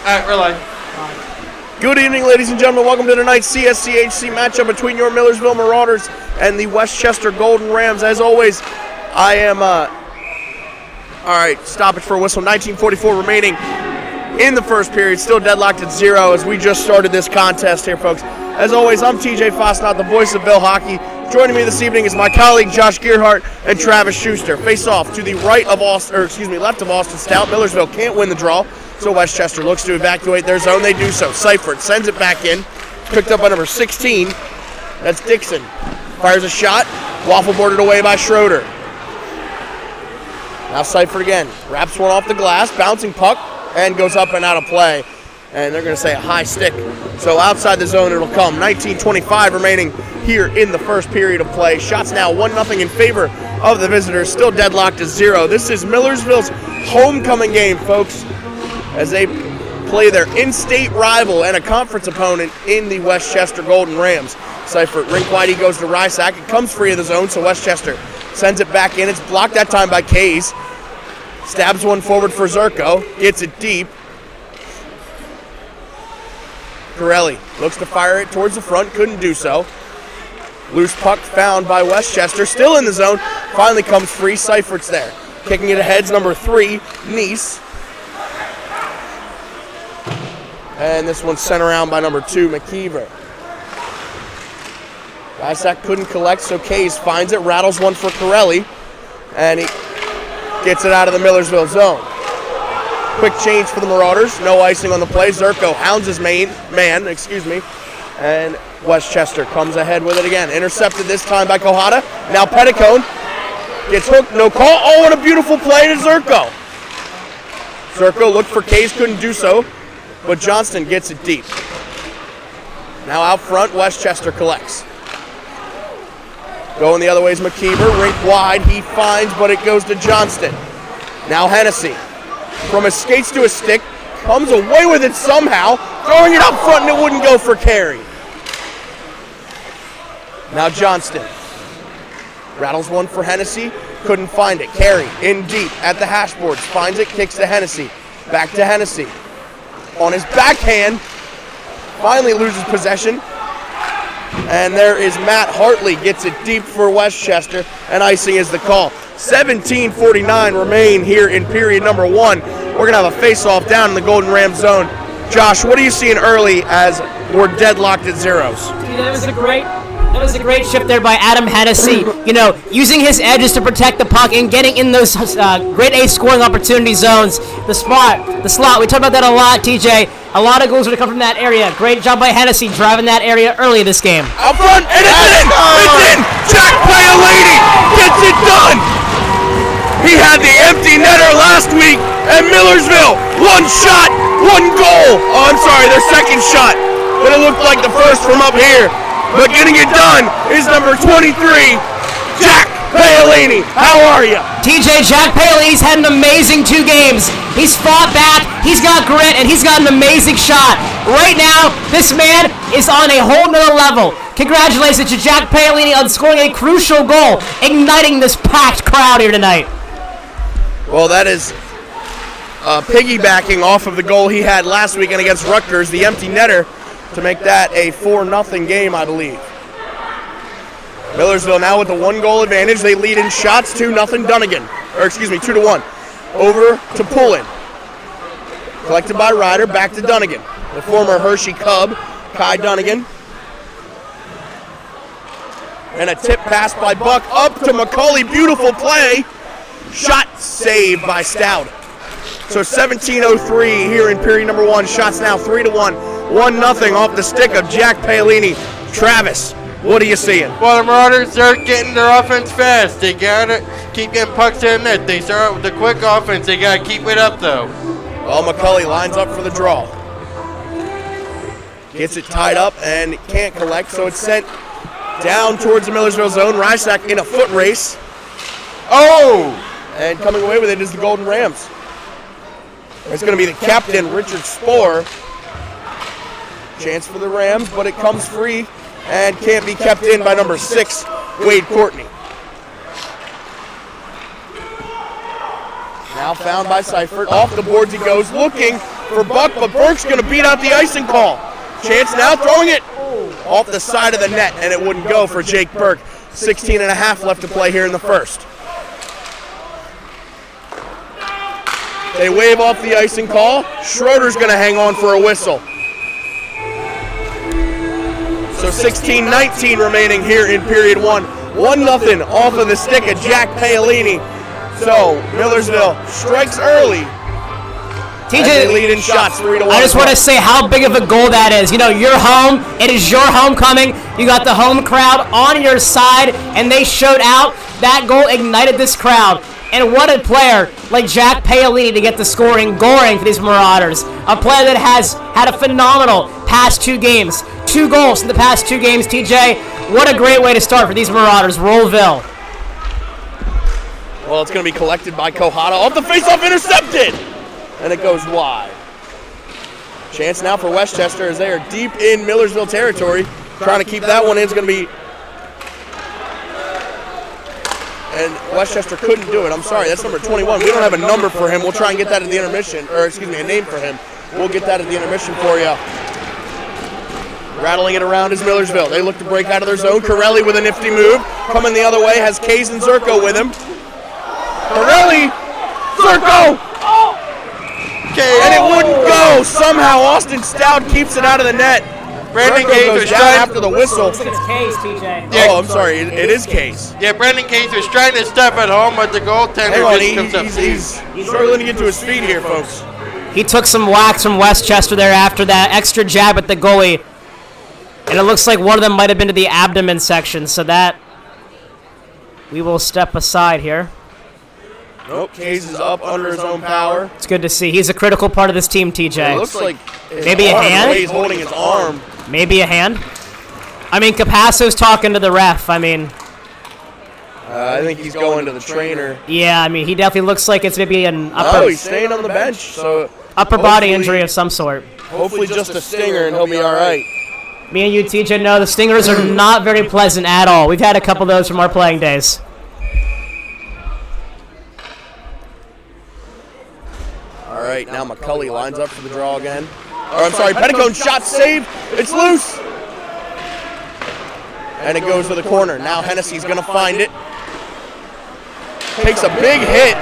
Relay. Good evening, ladies and gentlemen. Welcome to tonight's CSCHC matchup between your Millersville Marauders and the Westchester Golden Rams. As always, I am, all right, stoppage for a whistle. 19:44 remaining in the first period. Still deadlocked at 0 as we just started this contest here, folks. As always, I'm TJ Fosnot, the voice of Bill Hockey. Joining me this evening is my colleague Josh Gearhart and Travis Schuster. Face off to the left of Austin Stout. Millersville can't win the draw, so Westchester looks to evacuate their zone. They do so. Seifert sends it back in. Picked up by number 16. That's Dixon. Fires a shot. Waffle boarded away by Schroeder. Now Seifert again. Wraps one off the glass. Bouncing puck and goes up and out of play. And they're going to say a high stick. So outside the zone it'll come. 19:25 remaining here in the first period of play. Shots now 1-0 in favor of the visitors. Still deadlocked at 0. This is Millersville's homecoming game, folks, as they play their in-state rival and a conference opponent in the Westchester Golden Rams. Seifert, rink wide, he goes to Rysack. It comes free of the zone, so Westchester sends it back in. It's blocked that time by Kays. Stabs one forward for Zerko. Gets it deep. Corelli looks to fire it towards the front. Couldn't do so. Loose puck found by Westchester. Still in the zone. Finally comes free. Seifert's there. Kicking it ahead's number 3, Neese. And this one's sent around by number 2, McKeever. Rysack couldn't collect, so Kays finds it, rattles one for Corelli, and he gets it out of the Millersville zone. Quick change for the Marauders, no icing on the play. Zerko hounds his man, and Westchester comes ahead with it again. Intercepted this time by Kohada. Now Petticone gets hooked, no call. Oh, what a beautiful play to Zerko. Zerko looked for Kays, couldn't do so, but Johnston gets it deep. Now out front, Westchester collects. Going the other way is McKeever, rink wide, he finds, but it goes to Johnston. Now Hennessy, from his skates to his stick, comes away with it somehow, throwing it up front and it wouldn't go for carry. Now Johnston, rattles one for Hennessy, couldn't find it. Carey in deep at the hash boards, finds it, kicks to Hennessy. Back to Hennessy. On his backhand, finally loses possession. And there is Matt Hartley, gets it deep for Westchester, and icing is the call. 17:49 remain here in period number 1. We're going to have a face-off down in the Golden Rams zone. Josh, what are you seeing early as we're deadlocked at 0s? That was a great shift there by Adam Hennessy. Using his edges to protect the puck and getting in those grade A scoring opportunity zones. The slot. We talked about that a lot, TJ. A lot of goals are to come from that area. Great job by Hennessy driving that area early this game. Out front, and it's in! It's in! Jack Paolini gets it done! He had the empty netter last week, and Millersville, one shot, one goal. Oh, I'm sorry, their second shot. But it looked like the first from up here. But getting it done is number 23, Jack Paolini. How are you? TJ, Jack Paolini's had an amazing 2 games. He's fought back, he's got grit, and he's got an amazing shot. Right now, this man is on a whole nother level. Congratulations to Jack Paolini on scoring a crucial goal, igniting this packed crowd here tonight. Well, that is piggybacking off of the goal he had last weekend against Rutgers, the empty netter, to make that a 4-0 game, I believe. Millersville now with the 1-goal advantage. They lead in shots, 2-0 Dunnigan. 2-1. Over to Pullen. Collected by Ryder, back to Dunnigan. The former Hershey Cub, Kai Dunnigan. And a tip pass by Buck up to McCauley. Beautiful play. Shot saved by Stout. So 17:03 here in period number 1. Shots now 3-1. 1-0 off the stick of Jack Paolini. Travis, what are you seeing? Well, the Marauders are getting their offense fast. They got to keep getting pucks in the net. They start with the quick offense. They got to keep it up, though. Well, McCauley lines up for the draw. Gets it tied up and can't collect, so it's sent down towards the Millersville zone. Rysack in a foot race. Oh! And coming away with it is the Golden Rams. It's going to be the captain, Richard Spohr. Chance for the Rams, but it comes free and can't be kept in by number 6, Wade Courtney. Now found by Seifert. Off the boards he goes, looking for Buck, but Burke's going to beat out the icing call. Chance now throwing it off the side of the net, and it wouldn't go for Jake Burke. 16 and a half left to play here in the first. They wave off the icing call. Schroeder's going to hang on for a whistle. So 16-19 remaining here in period one. 1-0 off of the stick of Jack Paolini. So Millersville strikes early. TJ, lead in shots 3-1. I just want to say how big of a goal that is. You know, you're home. It is your homecoming. You got the home crowd on your side, and they showed out. That goal ignited this crowd. And what a player like Jack Paolini to get the scoring going for these Marauders. A player that has had a phenomenal past 2 games. 2 goals in the past 2 games, TJ. What a great way to start for these Marauders. Rollville. Well, it's going to be collected by Kohata. Off the faceoff, intercepted! And it goes wide. Chance now for Westchester as they are deep in Millersville territory. Trying to keep that one in is going to be... And Westchester couldn't do it. I'm sorry, that's number 21. We don't have a number for him. We'll try and get that at the intermission. Or, excuse me, a name for him. We'll get that at the intermission for you. Rattling it around is Millersville. They look to break out of their zone. Corelli with a nifty move. Coming the other way has Kays and Zerko with him. Corelli! Zerko! And it wouldn't go. Somehow Austin Stout keeps it out of the net. Brandon Zerko Kays goes was down trying. after the whistle. I think it's Case, TJ. Yeah. Oh, I'm sorry. It is Kays. Yeah, Brandon Kays was trying to step at home, but the goaltender Hang on, just comes up. he's struggling to get to his feet here, folks. He took some whacks from Westchester there after that extra jab at the goalie. And it looks like one of them might have been to the abdomen section, so that we will step aside here. Nope, Kays is up under his own power. It's good to see. He's a critical part of this team, TJ. It looks like Maybe a hand? the way he's holding his arm. Maybe a hand. I mean, Capasso's talking to the ref. I mean, I think he's going to the trainer. yeah, I mean, he definitely looks like it's maybe an Oh, he's staying on the bench, so upper body injury of some sort. hopefully just a stinger and he'll be all right. Me and you, TJ, know the stingers are not very pleasant at all. We've had a couple of those from our playing days. All right, now McCulley lines up for the draw again. Or I'm sorry, Petticone shot saved. It's loose. And it goes to the corner. Now Hennessy's going to find it. Takes a big hit.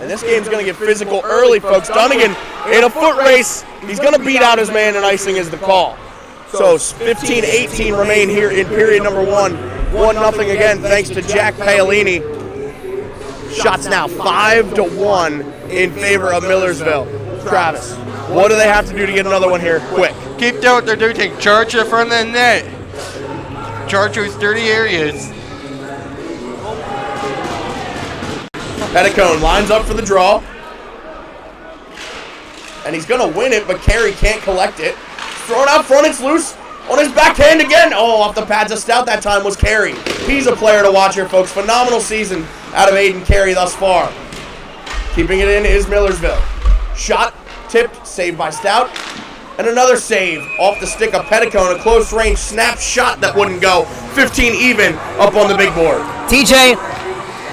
And this game's going to get physical early, folks. Dunnigan in a foot race. He's going to beat out his man, and icing is the call. So 15-18 remain here in period number 1. 1-0 again, thanks to Jack Paolini. Shots now 5-1 in favor of Millersville. Travis, what do they have to do to get another one here quick? Keep doing what they're doing. Take charge in front of the net. Charge those dirty areas. Petticone lines up for the draw. And he's going to win it, but Carey can't collect it. Thrown out front, it's loose. On his backhand again. Oh, off the pads of Stout that time was Carey. He's a player to watch here, folks. Phenomenal season out of Aiden Carey thus far. Keeping it in is Millersville. Shot, tipped, saved by Stout. And another save off the stick of Petticone. A close range snap shot that wouldn't go. 15 even up on the big board. TJ,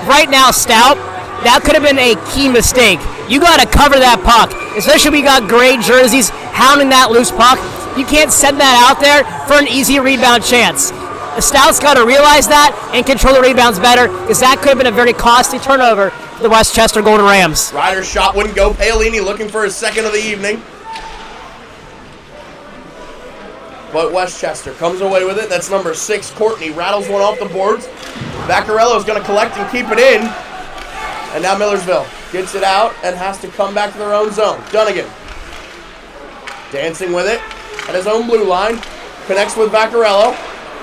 right now, Stout, that could have been a key mistake. You got to cover that puck, especially when we got gray jerseys hounding that loose puck. You can't send that out there for an easy rebound chance. The Stout's got to realize that and control the rebounds better, because that could have been a very costly turnover for the Westchester Golden Rams. Ryder's shot wouldn't go. Paolini looking for his second of the evening. But Westchester comes away with it. That's number 6, Courtney. Rattles one off the boards. Vaccarello's going to collect and keep it in. And now Millersville gets it out and has to come back to their own zone. Dunnigan dancing with it at his own blue line. Connects with Vaccarello.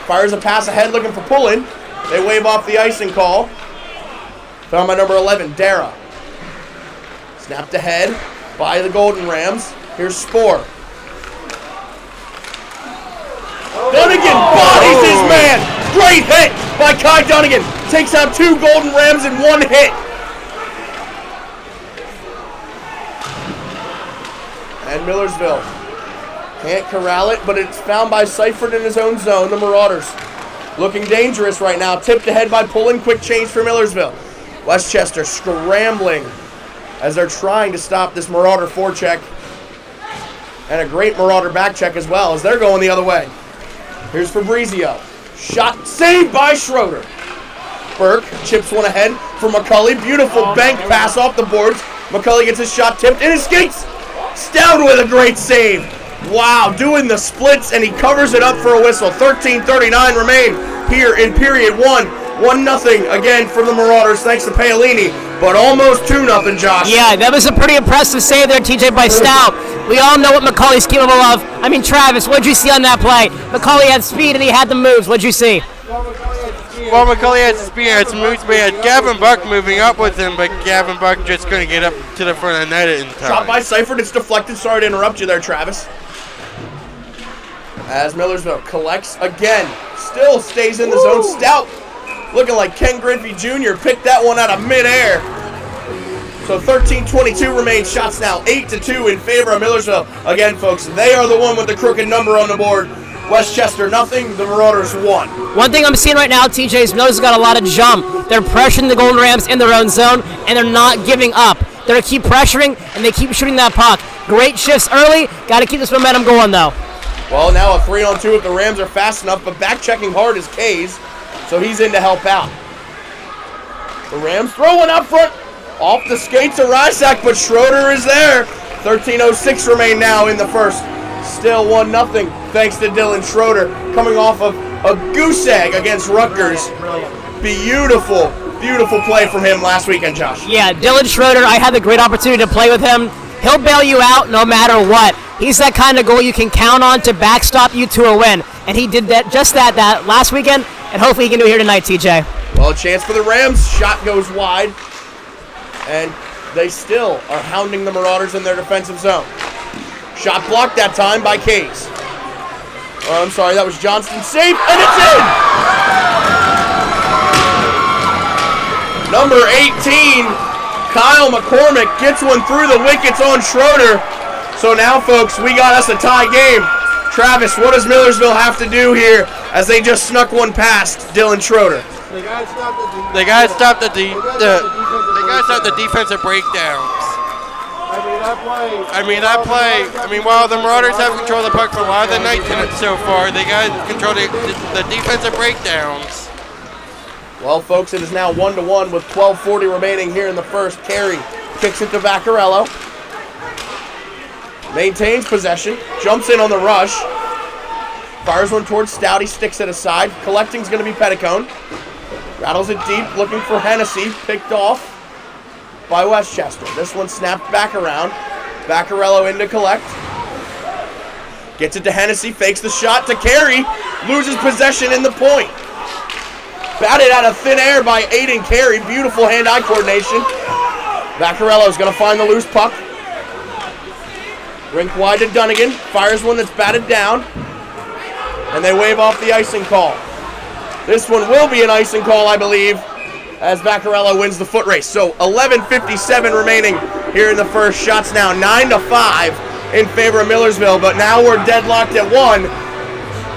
Fires a pass ahead looking for pull-in. They wave off the icing call. Found by number 11, Dara. Snapped ahead by the Golden Rams. Here's Spoor. Dunnigan bodies his man. Great hit by Kai Dunnigan. Takes out 2 Golden Rams in 1 hit. And Millersville can't corral it, but it's found by Seifert in his own zone. The Marauders looking dangerous right now. Tipped ahead by Pullen. Quick change for Millersville. Westchester scrambling as they're trying to stop this Marauder forecheck. And a great Marauder back check as well as they're going the other way. Here's Fabrizio. Shot saved by Schroeder. Burke chips one ahead for McCulley. Beautiful bank pass off the boards. McCulley gets his shot tipped and escapes. Stout with a great save. Wow, doing the splits, and he covers it up for a whistle. 13:39 remain here in period one. 1-0 again for the Marauders, thanks to Paolini, but almost 2-0, Josh. Yeah, that was a pretty impressive save there, TJ, by Stout. We all know what McCauley's capable of. I mean, Travis, what'd you see on that play? McCauley had speed and he had the moves. What'd you see? Well, McCulley had speed and some moves, but he had Gavin Buck moving up with him, but Gavin Buck just couldn't get up to the front of the net in time. Shot by Seifert, it's deflected. Sorry to interrupt you there, Travis. As Millersville collects again, still stays in the zone. Stout, looking like Ken Griffey Jr., picked that one out of midair. So 13:22 remains. Shots now 8-2 in favor of Millersville. Again, folks, they are the one with the crooked number on the board. Westchester nothing, the Marauders 1. One thing I'm seeing right now, TJ, is Millersville got a lot of jump. They're pressuring the Golden Rams in their own zone, and they're not giving up. They're going to keep pressuring, and they keep shooting that puck. Great shifts early. Got to keep this momentum going, though. Well, now a 3-on-2 if the Rams are fast enough, but back checking hard is Kays, so he's in to help out. The Rams throw one up front. Off the skates of Rysak, but Schroeder is there. 13:06 remain now in the first. Still 1-0 thanks to Dylan Schroeder coming off of a goose egg against Rutgers. Beautiful, beautiful play from him last weekend, Josh. Yeah, Dylan Schroeder, I had the great opportunity to play with him. He'll bail you out no matter what. He's that kind of goal you can count on to backstop you to a win. And he did that that last weekend, and hopefully he can do it here tonight, TJ. Well, a chance for the Rams. Shot goes wide. And they still are hounding the Marauders in their defensive zone. Shot blocked that time by Kays. Oh, I'm sorry, that was Johnston. Safe, and it's in! Number 18, Kyle McCormick gets one through the wickets on Schroeder. So now, folks, we got us a tie game. Travis, what does Millersville have to do here as they just snuck one past Dylan Schroeder? They gotta stop the defensive breakdowns. While the Marauders have control of the puck for a lot of the night so far, they gotta control the defensive breakdowns. Well, folks, it is now 1-1 with 12:40 remaining here in the first. Carey kicks it to Vaccarello. Maintains possession, jumps in on the rush. Fires one towards Stout, he sticks it aside. Collecting's going to be Petticone. Rattles it deep, looking for Hennessy, picked off by Westchester. This one snapped back around. Vaccarello in to collect. Gets it to Hennessy, fakes the shot to Carey. Loses possession in the point. Batted out of thin air by Aiden Carey. Beautiful hand-eye coordination. Vaccarello's going to find the loose puck. Rink wide to Dunnigan. Fires one that's batted down. And they wave off the icing call. This one will be an icing call, I believe, as Vaccarello wins the foot race. So 11:57 remaining here in the first. Shots now 9-5 in favor of Millersville, but now we're deadlocked at 1.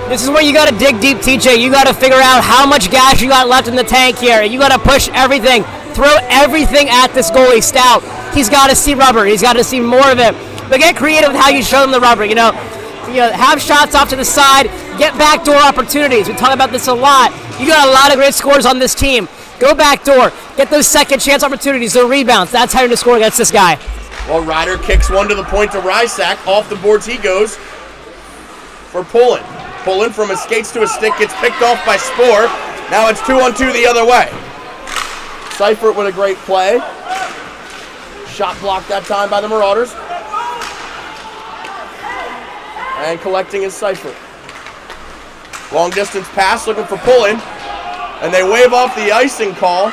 This is where you got to dig deep, TJ. You got to figure out how much gas you got left in the tank here. You got to push everything. Throw everything at this goalie, Stout. He's got to see rubber. He's got to see more of it. But get creative with how you show them the rubber, you know, have shots off to the side, get backdoor opportunities. We talk about this a lot. You got a lot of great scores on this team. Go backdoor, get those second chance opportunities, the rebounds. That's how you're going to score against this guy. Well, Ryder kicks one to the point to Rysak. Off the boards he goes for Pullen. Pullen from his skates to his stick gets picked off by Spoor. Now it's 2-on-2 the other way. Seifert with a great play. Shot blocked that time by the Marauders. And collecting is Seifert. Long distance pass looking for Pullen. And they wave off the icing call.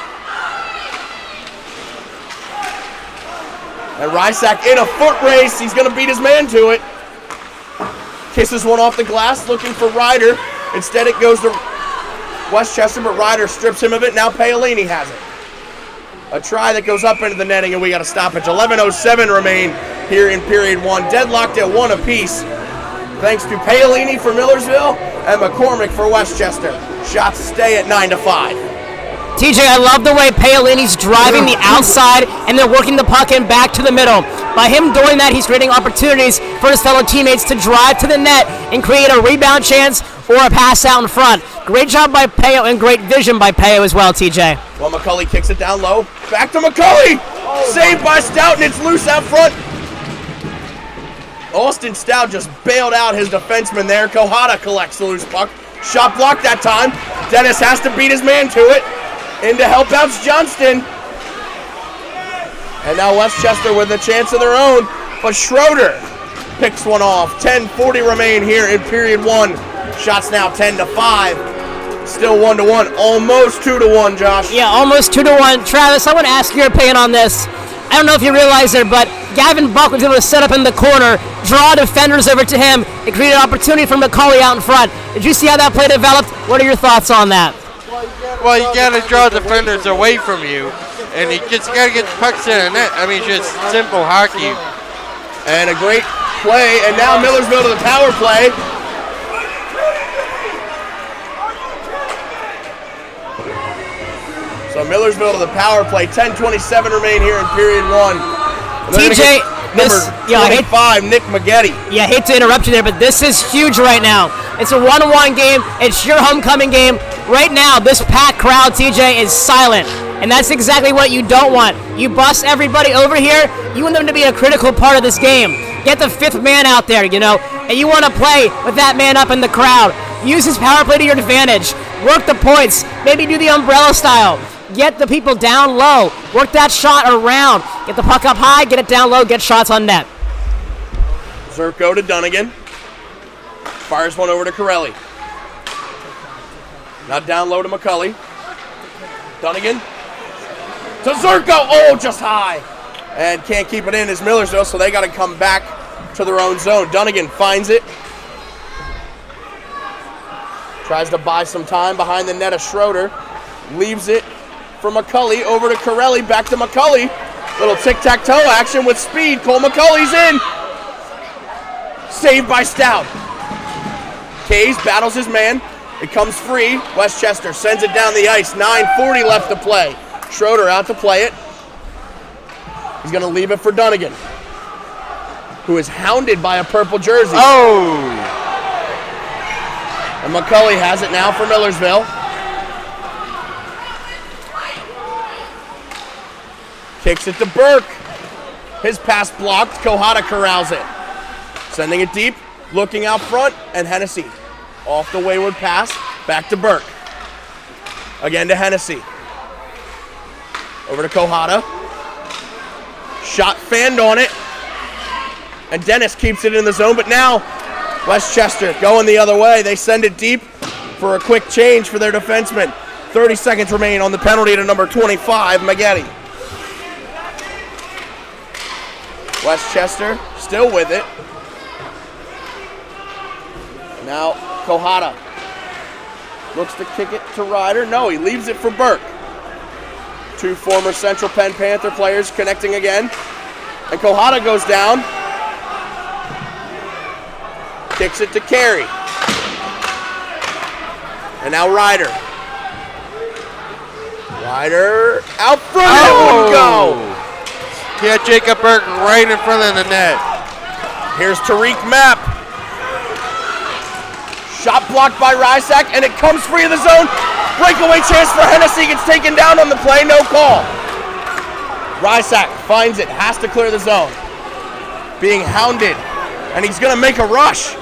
And Rysak in a foot race. He's going to beat his man to it. Kisses one off the glass looking for Ryder. Instead it goes to Westchester, but Ryder strips him of it. Now Paolini has it. A try that goes up into the netting, and we got a stoppage. 11:07 remain here in period 1. Deadlocked at 1 apiece. Thanks to Paolini for Millersville and McCormick for Westchester. Shots stay at 9-5. TJ, I love the way Paolini's driving the outside and then working the puck in back to the middle. By him doing that, he's creating opportunities for his fellow teammates to drive to the net and create a rebound chance or a pass out in front. Great job by Peo and great vision by Peo as well, TJ. Well, McCulley kicks it down low. Back to McCulley. Saved by Stout, and it's loose out front. Austin Stout just bailed out his defenseman there. Kohada collects the loose puck. Shot blocked that time. Dennis has to beat his man to it. Into help outs Johnston. And now Westchester with a chance of their own. But Schroeder picks one off. 10:40 remain here in period 1. Shots now 10-5. Still 1-1. Almost 2-1, Josh. Yeah, almost 2-1. Travis, I want to ask your opinion on this. I don't know if you realize it, but Gavin Buck was able to set up in the corner, draw defenders over to him, and create an opportunity for McCulley out in front. Did you see how that play developed? What are your thoughts on that? Well, you got to draw defenders away from you, and you just got to get the pucks in the net. I mean, it's just simple hockey. And a great play, and now Millersville to the power play. So Millersville to the power play. 10:27 remain here in period 1. TJ, number 25, Nick Maggette. Yeah, I hate to interrupt you there, but this is huge right now. It's a 1-1 game. It's your homecoming game. Right now, this packed crowd, TJ, is silent. And that's exactly what you don't want. You bust everybody over here. You want them to be a critical part of this game. Get the fifth man out there, and you want to play with that man up in the crowd. Use his power play to your advantage. Work the points. Maybe do the umbrella style. Get the people down low. Work that shot around. Get the puck up high, get it down low, get shots on net. Zerko to Dunnigan. Fires one over to Corelli. Now down low to McCulley. Dunnigan. To Zerko. Oh, just high. And can't keep it in as Millersville, so they got to come back to their own zone. Dunnigan finds it. Tries to buy some time behind the net of Schroeder. Leaves it for McCulley, over to Corelli, back to McCulley. Little tic-tac-toe action with speed. Cole McCulley's in. Saved by Stout. Kays battles his man. It comes free. Westchester sends it down the ice. 9:40 left to play. Schroeder out to play it. He's going to leave it for Dunnigan, who is hounded by a purple jersey. Oh! And McCulley has it now for Millersville. Kicks it to Burke. His pass blocked. Kohada corrals it. Sending it deep. Looking out front. And Hennessy. Off the wayward pass. Back to Burke. Again to Hennessy. Over to Kohada. Shot fanned on it. And Dennis keeps it in the zone. But now Westchester going the other way. They send it deep for a quick change for their defenseman. 30 seconds remain on the penalty to number 25, Maggette. Westchester still with it. Now Kohada looks to kick it to Ryder. No, he leaves it for Burke. Two former Central Penn Panther players connecting again. And Kohada goes down. Kicks it to Carey. And now Ryder. Ryder out front. It wouldn't go. Yeah, Jacob Burke right in front of the net. Here's Tariq Mapp. Shot blocked by Rysack, and it comes free of the zone. Breakaway chance for Hennessy. Gets taken down on the play. No call. Rysack finds it. Has to clear the zone. Being hounded. And he's going to make a rush.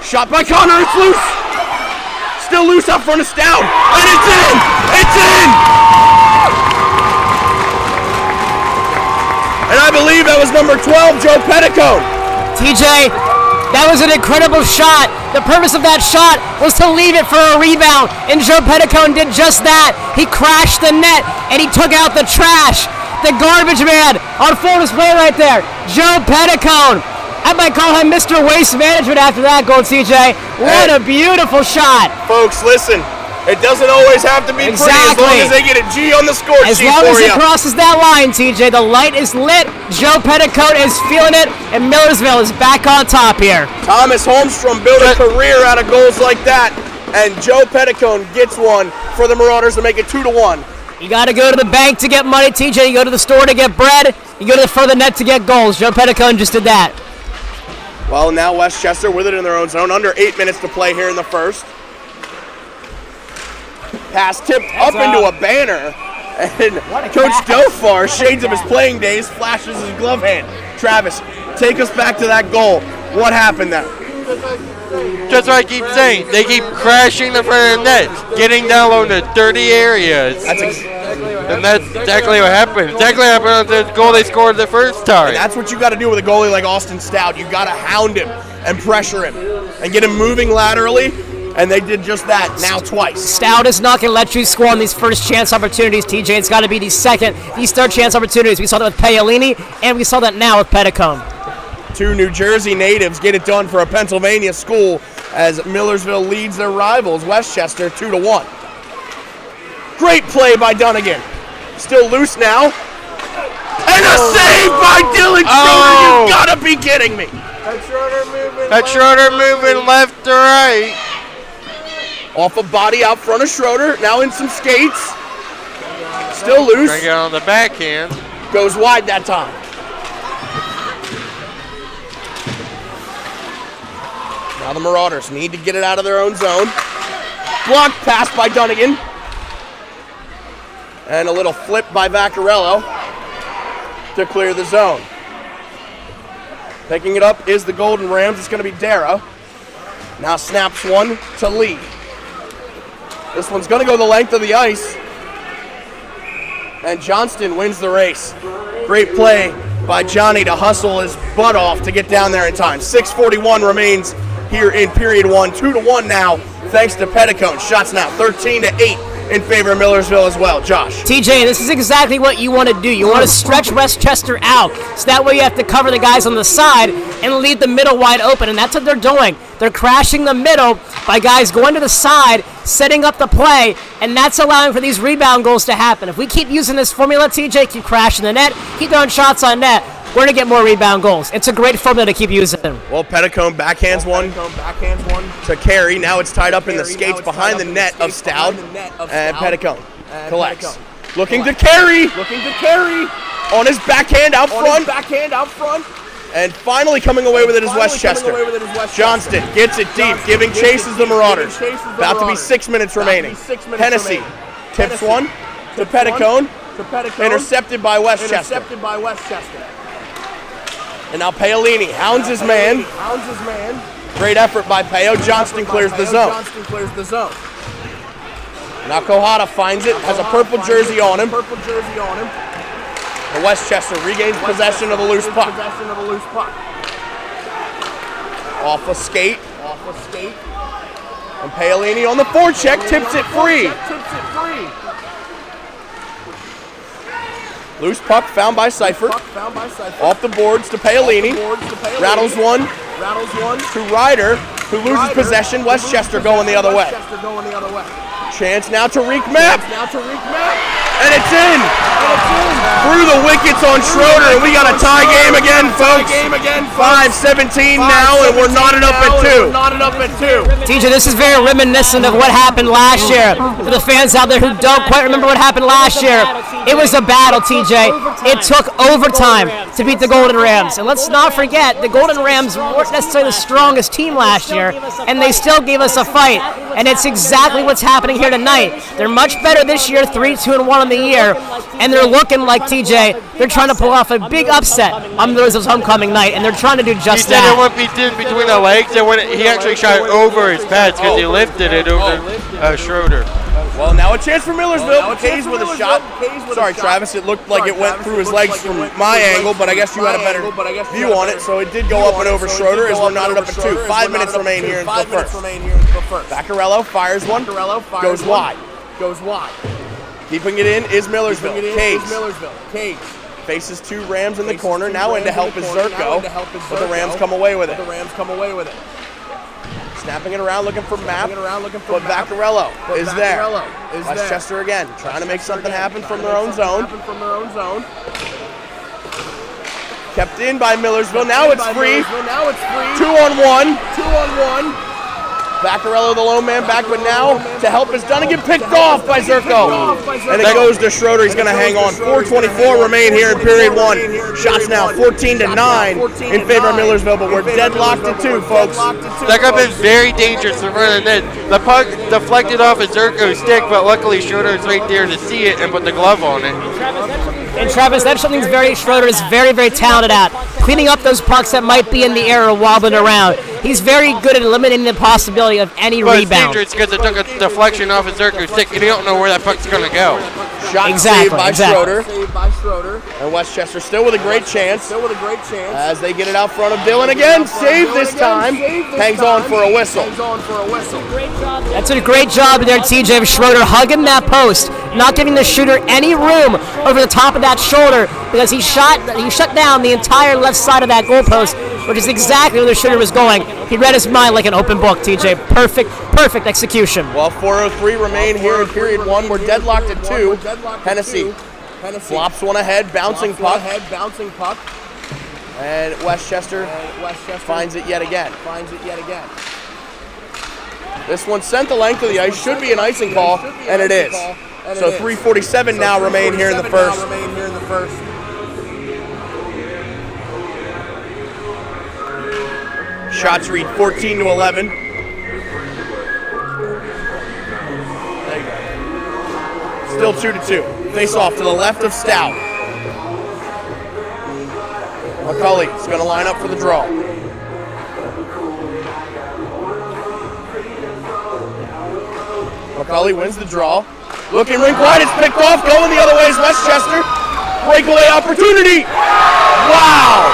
Shot by Connor. It's loose. Still loose up front of Stout. And it's in. It's in. And I believe that was number 12, Joe Petticone. TJ, that was an incredible shot. The purpose of that shot was to leave it for a rebound, and Joe Petticone did just that. He crashed the net, and he took out the trash. The garbage man on full display right there, Joe Petticone. I might call him Mr. Waste Management after that goal, TJ. What a beautiful shot. Folks, listen. It doesn't always have to be pretty as long as they get a G on the score sheet for you. As long as it crosses that line, TJ, the light is lit, Joe Petticone is feeling it, and Millersville is back on top here. Thomas Holmstrom built a career out of goals like that, and Joe Petticone gets one for the Marauders to make it 2-1. You got to go to the bank to get money, TJ. You go to the store to get bread. You go to the front of the net to get goals. Joe Petticone just did that. Well, now Westchester with it in their own zone. Under 8 minutes to play here in the first. Pass tipped up into a banner. And Coach Dofar, shades of his playing days, flashes his glove hand. Travis, take us back to that goal. What happened there? Just what I keep saying, they keep crashing the front of the net, getting down low in the dirty areas. That's exactly what happened. Exactly what happened on the goal they scored the first time. And that's what you got to do with a goalie like Austin Stout. You got to hound him and pressure him and get him moving laterally. And they did just that now twice. Stout is not going to let you score on these first chance opportunities, TJ. It's got to be these third chance opportunities. We saw that with Paolini, and we saw that now with Petticone. Two New Jersey natives get it done for a Pennsylvania school as Millersville leads their rivals, Westchester, 2-1. Great play by Dunnigan. Still loose now. And a save by Dylan Schroeder. You gotta be kidding me. That's Schroeder moving left to right. Off a body out front of Schroeder. Now in some skates. Still loose. Trying to get on the backhand. Goes wide that time. Now the Marauders need to get it out of their own zone. Blocked pass by Dunnigan. And a little flip by Vaccarello to clear the zone. Picking it up is the Golden Rams. It's going to be Dara. Now snaps one to Lee. This one's going to go the length of the ice. And Johnston wins the race. Great play by Johnny to hustle his butt off to get down there in time. 6:41 remains here in period one. 2-1 now, thanks to Petticone. Shots now 13-8 in favor of Millersville as well. Josh. TJ, this is exactly what you want to do. You want to stretch Westchester out, so that way you have to cover the guys on the side and leave the middle wide open, and that's what they're doing. They're crashing the middle by guys going to the side, setting up the play, and that's allowing for these rebound goals to happen. If we keep using this formula, TJ, keep crashing the net, keep throwing shots on net, we're going to get more rebound goals. It's a great formula to keep using. Well, Petticone backhands one to Carey. Now it's tied up in the skates behind the net of Stout. And Petticone collects. Looking to Carey. On his backhand out front. And finally coming away with it is Westchester. Johnston gets it deep, giving chase as the Marauders. About to be 6 minutes remaining. Hennessy tips one to Petticone. Intercepted by Westchester. And now Paolini hounds his man. Great effort by Peo. Johnston clears the zone. Now Kohata finds it, has a purple jersey on him. And Westchester regains possession of the loose puck. Off a skate. And Paolini on the forecheck tips it free. Loose puck found by Seifert. Off the boards to Paolini. Rattles one to Ryder, who loses possession. Westchester going the other way. Chance now to Reek Map. And it's in. Through the wickets on Schroeder, and we got a tie game again, folks. 5-17 now, and we're knotted up at 2. TJ, this is very reminiscent of what happened last year. For the fans out there who don't quite remember what happened last year, it was a battle, TJ. It took overtime to beat the Golden Rams. And let's not forget, the Golden Rams weren't necessarily the strongest team last year, and they still gave us a fight. And it's exactly what's happening here tonight. They're much better this year, 3-2-1 on the year, and they're looking like, TJ, they're trying to pull off a big upset on Millersville's homecoming night, and they're trying to do just that. He said it wouldn't be between the legs, he actually shot it over his pads because he lifted it over Schroeder. Well, now a chance for Millersville. Hayes with a shot. Sorry, Travis, it looked like it went through his legs from my angle, but I guess you had a better view on it, so it did go up and over Schroeder as we're knotted up at 2. 5 minutes remain here in the first. Vaccarello fires one, goes wide. Keeping it in is Millersville. Cage faces two Rams in the corner. Now in to help is Zerko, but the Rams come away with it. Snapping it around, looking for Map, but Vaccarello is there. Westchester again, trying to make something happen from their own zone. Kept in by Millersville. Now it's free. 2-on-1. Vaccarello, the lone man, back, but now to help is Dunnigan, picked off by Zerko. And it goes to Schroeder. He's going to hang on. 4:24 remain here in period 1. Shots now 14-9 in favor of Millersville, but we're deadlocked at 2, folks. That could have been very dangerous in front of the net. The puck deflected off of Zerko's stick, but luckily Schroeder's right there to see it and put the glove on it. And Travis, that's something Schroeder is very, very talented at. Cleaning up those pucks that might be in the air or wobbling around. He's very good at eliminating the possibility of any rebound. But it's dangerous because it took a deflection off of Zerko's stick, and you don't know where that puck's going to go. Shot saved by Schroeder. And Westchester still with a great chance. As they get it out front of Dillon again. Save this time. Hangs on for a whistle. That's a great job there, TJ, of Schroeder hugging that post, not giving the shooter any room over the top of that shoulder, because he shut down the entire left side of that goalpost, which is exactly where the shooter was going. He read his mind like an open book, TJ. Perfect execution. Well, 4:03 remain here in period 1. We're deadlocked at 2. Hennessy flops one ahead, bouncing puck. And Westchester finds it yet again. This one sent the length of the ice. Should be an icing call, and it is. So 3:47 now remain here in the first. Shots read 14-11. There you go. Still 2-2. Face off to the left of Stout. McCulley is going to line up for the draw. McCulley wins the draw. Looking rink wide, it's picked off. Going the other way is Westchester. Breakaway opportunity. Wow!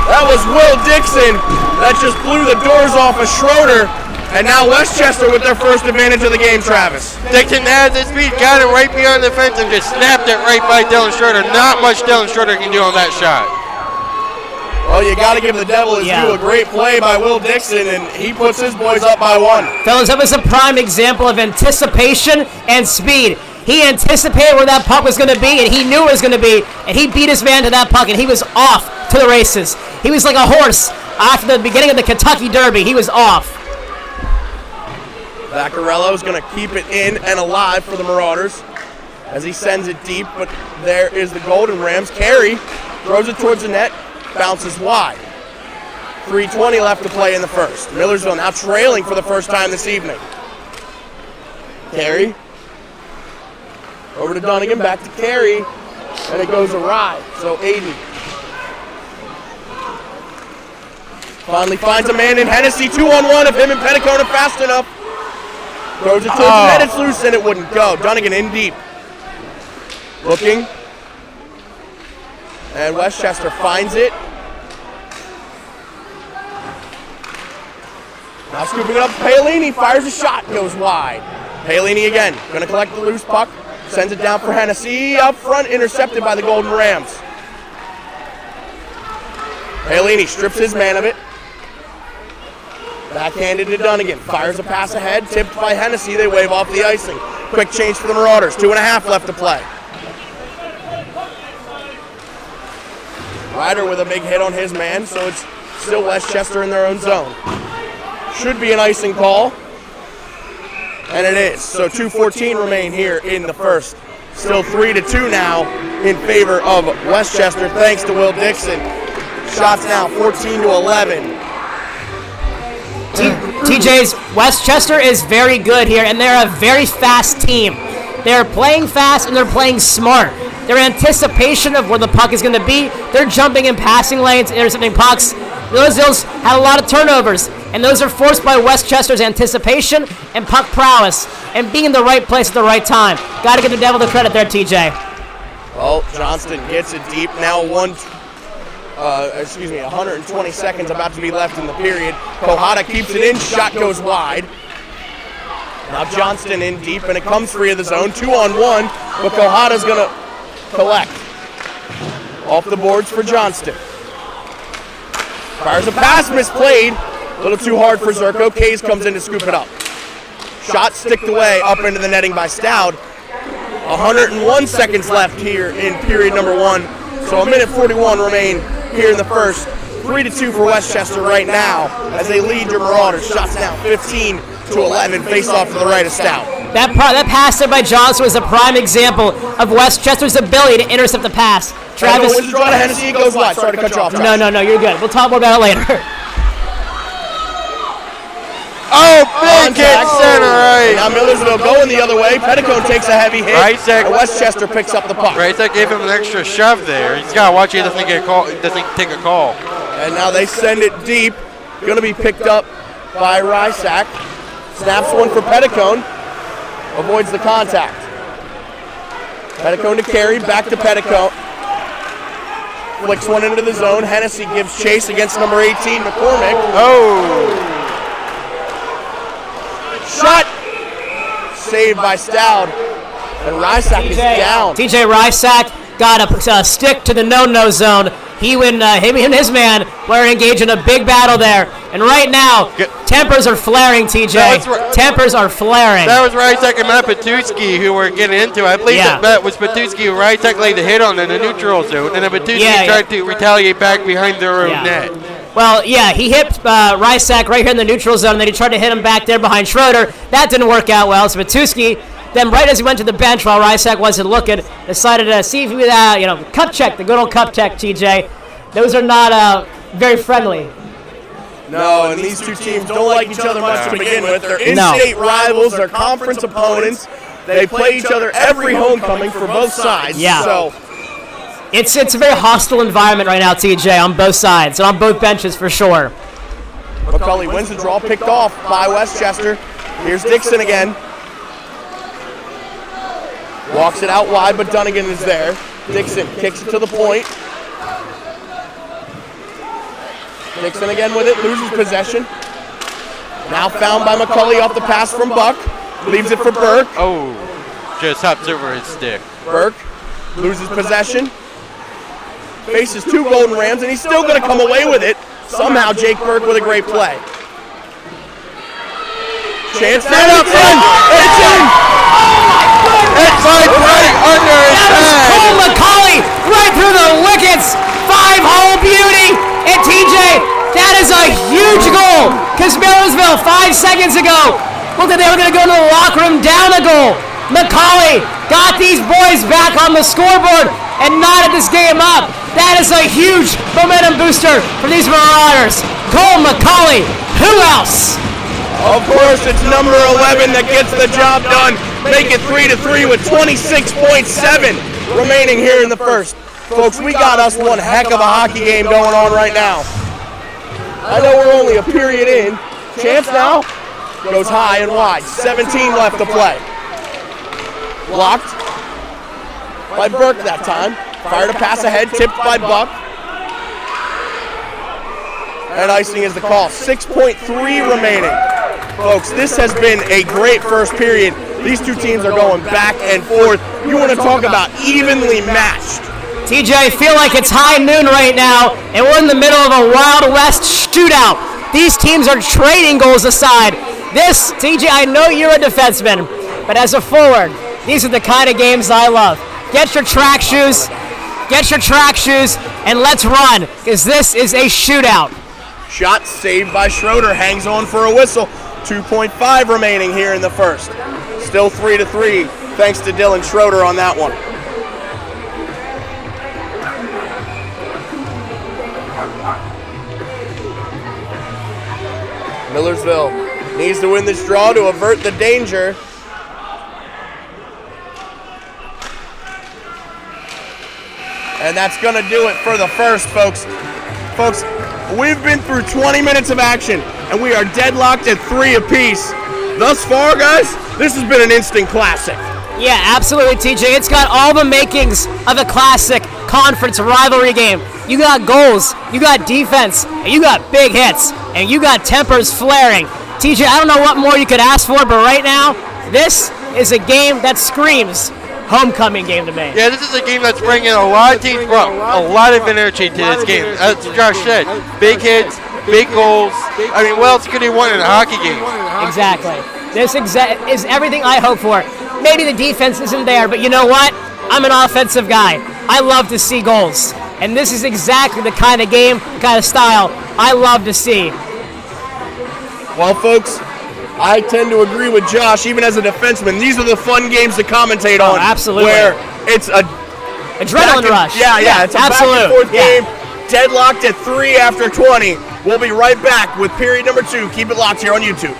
That was Will Dixon. That just blew the doors off of Schroeder. And now Westchester with their first advantage of the game, Travis. Dixon has his speed, got it right behind the fence and just snapped it right by Dylan Schroeder. Not much Dylan Schroeder can do on that shot. Well, you got to give the Devil his due. A great play by Will Dixon, and he puts his boys up by 1. Fellas, that was a prime example of anticipation and speed. He anticipated where that puck was going to be, and he knew it was going to be, and he beat his man to that puck, and he was off to the races. He was like a horse after the beginning of the Kentucky Derby. He was off. Vaccarello is going to keep it in and alive for the Marauders as he sends it deep, but there is the Golden Rams. Carey throws it towards the net, bounces wide. 3:20 left to play in the first. Millersville now trailing for the first time this evening. Carey over to Dunnigan, back to Carey, and it goes awry. So Aiden finally finds a man in Hennessy. 2-on-1 if him and Petticone are fast enough. Throws it towards the net, it's loose, and it wouldn't go. Dunnigan in deep. Looking. And Westchester finds it. Now scooping it up, Paolini fires a shot, goes wide. Paolini again, gonna collect the loose puck, sends it down for Hennessy. Up front, intercepted by the Golden Rams. Paolini strips his man of it. Backhanded to Dunnigan, fires a pass ahead, tipped by Hennessy, they wave off the icing. Quick change for the Marauders, 2.5 left to play. Ryder with a big hit on his man, so it's still Westchester in their own zone. Should be an icing call, and it is. So 2:14 remain here in the first. Still 3-2 now in favor of Westchester, thanks to Will Dixon. Shots now 14-11. TJ's Westchester is very good here, and they're a very fast team. They're playing fast and they're playing smart. Their anticipation of where the puck is going to be, they're jumping in passing lanes, intercepting pucks. Those had a lot of turnovers, and those are forced by Westchester's anticipation and puck prowess and being in the right place at the right time. Got to give the Devil the credit there, TJ. Well, Johnston gets it deep. Now 120 seconds about to be left in the period. Kohada keeps it in, shot goes wide. Now Johnston in deep, and it comes free of the zone. 2-on-1, but Kohada's going to collect. Off the boards for Johnston. Fires a pass, misplayed. A little too hard for Zerko. Kays comes in to scoop it up. Shot sticked away up into the netting by Stout. 101 seconds left here in period number 1. So 1:41 remain here in the first. 3-2 for Westchester right now as they lead your Marauders. Shots down 15-11, face off to the right of Stout. That pass there by Johnson was a prime example of Westchester's ability to intercept the pass. Travis wins the draw to Hennessy, it goes wide. Sorry to cut you off, Josh. No, you're good. We'll talk more about it later. Oh, big hit center right. Now Millersville going the other way. Petticone takes a heavy hit. Rysack. And Westchester picks up the puck. Rysack gave him an extra shove there. He's got to watch he doesn't take a call. And now they send it deep. Going to be picked up by Rysack. Snaps one for Petticone. Avoids the contact. Petticone to carry. Back to Petticone. Flicks one into the zone. Hennessy gives chase against number 18, McCormick. Oh. Shot! Saved by Stout. And Rysack is down. TJ Rysack got a stick to the no-no zone. Him and his man were engaged in a big battle there. And right now, tempers are flaring, TJ. Tempers are flaring. That was Rysack and Matt Patuski who were getting into it. I believe that was Patuski who Rysack laid the hit on in the neutral zone. And then Patuski tried to retaliate back behind their own net. Well, yeah, he hit Rysack right here in the neutral zone, and then he tried to hit him back there behind Schroeder. That didn't work out well. So Patuski, then right as he went to the bench while Rysack wasn't looking, decided to see if he would, cup check, the good old cup check, TJ. Those are not very friendly. No, and these two teams don't like each other much to begin with. They're in-state rivals. They're conference opponents. They play each other every homecoming for both sides. Yeah. So It's a very hostile environment right now, TJ, on both sides and on both benches for sure. McCulley wins the draw, picked off by Westchester. Here's Dixon again. Walks it out wide, but Dunnigan is there. Dixon kicks it to the point. Dixon again with it, loses possession. Now found by McCulley off the pass from Buck. Leaves it for Burke. Oh, just hops over his stick. Burke loses possession. Faces two Golden Rams, and he's still going to come away with it. Somehow, Jake Burke with a great play. Chance for it. It's in! It's right under his That was head. Cole McCulley right through the wickets. 5-hole beauty. And TJ, that is a huge goal. Because Millersville 5 seconds ago looked like they were going to go to the locker room down a goal. McCulley got these boys back on the scoreboard and knotted this game up. That is a huge momentum booster for these Marauders. Cole McCulley, who else? Of course, it's number 11 that gets the job done. Make it 3-3 with 26.7 remaining here in the first. Folks, we got us one heck of a hockey game going on right now. I know we're only a period in. Chance now goes high and wide. 17 left to play. Blocked by Burke that time. Fired a pass ahead, tipped by Buck. And icing is the call. 6.3 remaining. Folks, this has been a great first period. These two teams are going back and forth. You want to talk about evenly matched. TJ, I feel like it's high noon right now, and we're in the middle of a Wild West shootout. These teams are trading goals aside. This, TJ, I know you're a defenseman, but as a forward, these are the kind of games I love. Get your track shoes, and let's run, because this is a shootout. Shot saved by Schroeder, hangs on for a whistle. 2.5 remaining here in the first. Still 3-3, thanks to Dylan Schroeder on that one. Millersville needs to win this draw to avert the danger. And that's going to do it for the first, folks. Folks, we've been through 20 minutes of action, and we are deadlocked at 3 apiece. Thus far, guys, this has been an instant classic. Yeah, absolutely, TJ. It's got all the makings of a classic conference rivalry game. You got goals, you got defense, and you got big hits, and you got tempers flaring. TJ, I don't know what more you could ask for, but right now, this is a game that screams homecoming game to me. Yeah, this is a game that's bringing a lot of teams, a lot of energy to this game. As Josh said, big hits, big goals. I mean, what else could he want in a hockey game? Exactly. This is everything I hope for. Maybe the defense isn't there, but you know what? I'm an offensive guy. I love to see goals. And this is exactly the kind of game, kind of style I love to see. Well, folks, I tend to agree with Josh. Even as a defenseman, these are the fun games to commentate on. Absolutely. Where it's a adrenaline rush. Yeah, it's a absolute. back and forth game. Deadlocked at 3 after 20. We'll be right back with period number 2. Keep it locked here on YouTube.